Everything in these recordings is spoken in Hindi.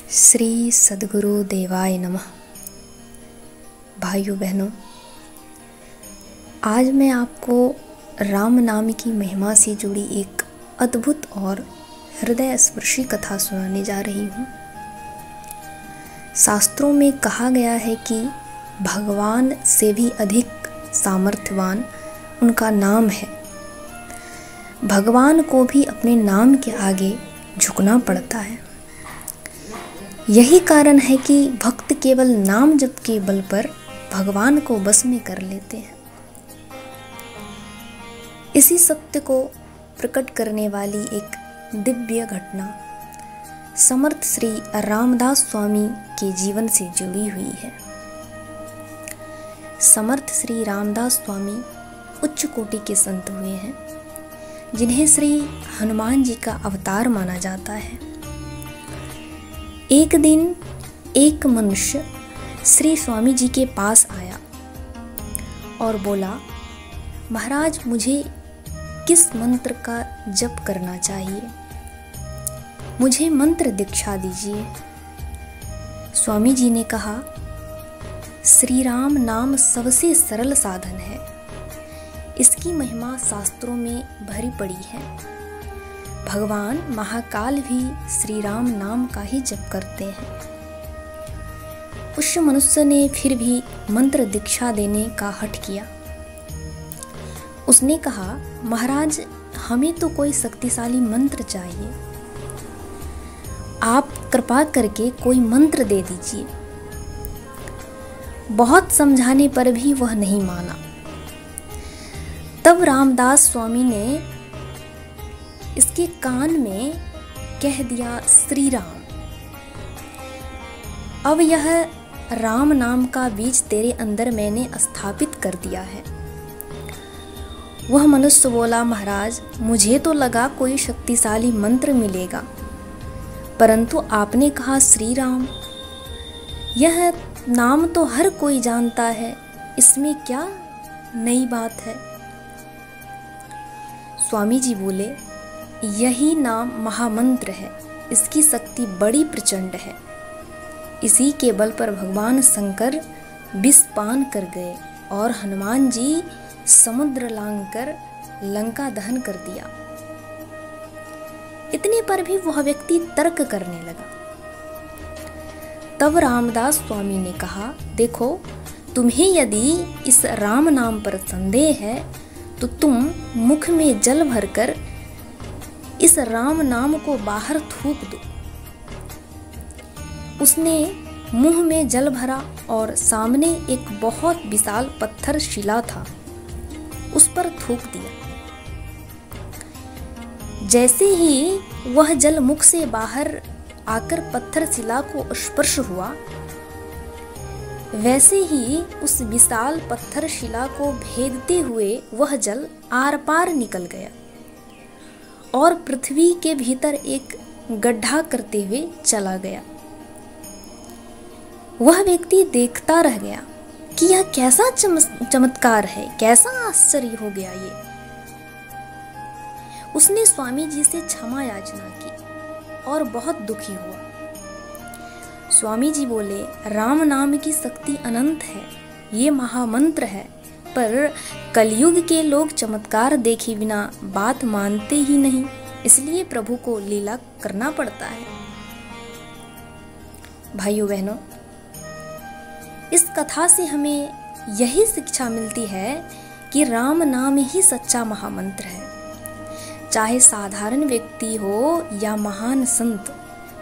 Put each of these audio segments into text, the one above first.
श्री सद्गुरु देवाय नमः। भाइयों बहनों, आज मैं आपको राम नाम की महिमा से जुड़ी एक अद्भुत और हृदय स्पर्शी कथा सुनाने जा रही हूँ। शास्त्रों में कहा गया है कि भगवान से भी अधिक सामर्थ्यवान उनका नाम है। भगवान को भी अपने नाम के आगे झुकना पड़ता है। यही कारण है कि भक्त केवल नाम जप के बल पर भगवान को बस में कर लेते हैं। इसी सत्य को प्रकट करने वाली एक दिव्य घटना समर्थ श्री रामदास स्वामी के जीवन से जुड़ी हुई है। समर्थ श्री रामदास स्वामी उच्च कोटि के संत हुए हैं, जिन्हें श्री हनुमान जी का अवतार माना जाता है। एक दिन एक मनुष्य श्री स्वामी जी के पास आया और बोला, महाराज, मुझे किस मंत्र का जप करना चाहिए? मुझे मंत्र दीक्षा दीजिए। स्वामी जी ने कहा, श्री राम नाम सबसे सरल साधन है। इसकी महिमा शास्त्रों में भरी पड़ी है। भगवान महाकाल भी श्री राम नाम का ही जप करते हैं। उस मनुष्य ने फिर भी मंत्र दीक्षा देने का हठ किया। उसने कहा, महाराज, हमें तो कोई शक्तिशाली मंत्र चाहिए। आप कृपा करके कोई मंत्र दे दीजिए। बहुत समझाने पर भी वह नहीं माना। तब रामदास स्वामी ने इसके कान में कह दिया, श्री राम। अब यह राम नाम का बीज तेरे अंदर मैंने स्थापित कर दिया है। वह मनुष्य बोला, महाराज, मुझे तो लगा कोई शक्तिशाली मंत्र मिलेगा, परंतु आपने कहा श्री राम। यह नाम तो हर कोई जानता है, इसमें क्या नई बात है? स्वामी जी बोले, यही नाम महामंत्र है। इसकी शक्ति बड़ी प्रचंड है। इसी के बल पर भगवान शंकर विष पान कर गए और हनुमान जी समुद्र लांघकर लंका दहन कर दिया। इतने पर भी वह व्यक्ति तर्क करने लगा। तब रामदास स्वामी ने कहा, देखो, तुम्हें यदि इस राम नाम पर संदेह है तो तुम मुख में जल भरकर इस राम नाम को बाहर थूक दो। उसने मुंह में जल भरा और सामने एक बहुत विशाल पत्थर शिला था, उस पर थूक दिया। जैसे ही वह जल मुख से बाहर आकर पत्थर शिला को स्पर्श हुआ, वैसे ही उस विशाल पत्थर शिला को भेदते हुए वह जल आर पार निकल गया और पृथ्वी के भीतर एक गड्ढा करते हुए चला गया। वह व्यक्ति देखता रह गया कि यह कैसा चमत्कार है, कैसा आश्चर्य हो गया ये। उसने स्वामी जी से क्षमा याचना की और बहुत दुखी हुआ। स्वामी जी बोले, राम नाम की शक्ति अनंत है, ये महामंत्र है, पर कलयुग के लोग चमत्कार देखे बिना बात मानते ही नहीं, इसलिए प्रभु को लीला करना पड़ता है। भाइयों बहनों, इस कथा से हमें यही शिक्षा मिलती है कि राम नाम ही सच्चा महामंत्र है। चाहे साधारण व्यक्ति हो या महान संत,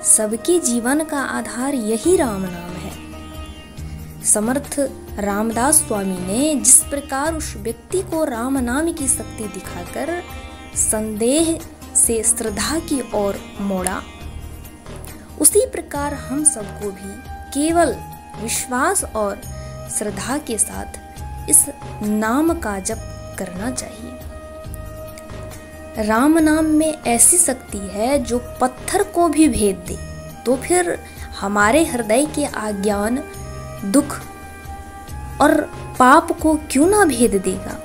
सबके जीवन का आधार यही राम नाम है। समर्थ रामदास स्वामी ने जिस प्रकार उस व्यक्ति को राम नाम की शक्ति दिखाकर संदेह से श्रद्धा की ओर मोड़ा, उसी प्रकार हम सबको भी केवल विश्वास और श्रद्धा के साथ इस नाम का जप करना चाहिए। राम नाम में ऐसी शक्ति है जो पत्थर को भी भेद दे, तो फिर हमारे हृदय के अज्ञान, दुख और पाप को क्यों ना भेद देगा।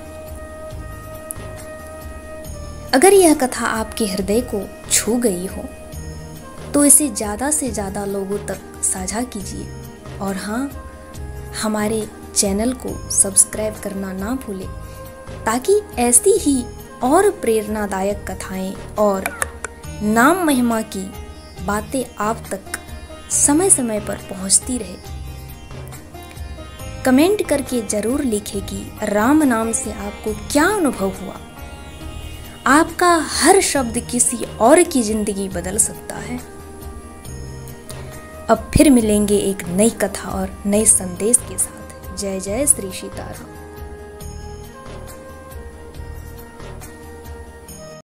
अगर यह कथा आपके हृदय को छू गई हो तो इसे ज़्यादा से ज़्यादा लोगों तक साझा कीजिए। और हाँ, हमारे चैनल को सब्सक्राइब करना ना भूलें, ताकि ऐसी ही और प्रेरणादायक कथाएं और नाम महिमा की बातें आप तक समय समय पर पहुंचती रहे। कमेंट करके ज़रूर लिखें कि राम नाम से आपको क्या अनुभव हुआ। आपका हर शब्द किसी और की जिंदगी बदल सकता है। अब फिर मिलेंगे एक नई कथा और नए संदेश के साथ। जय जय श्री सीताराम।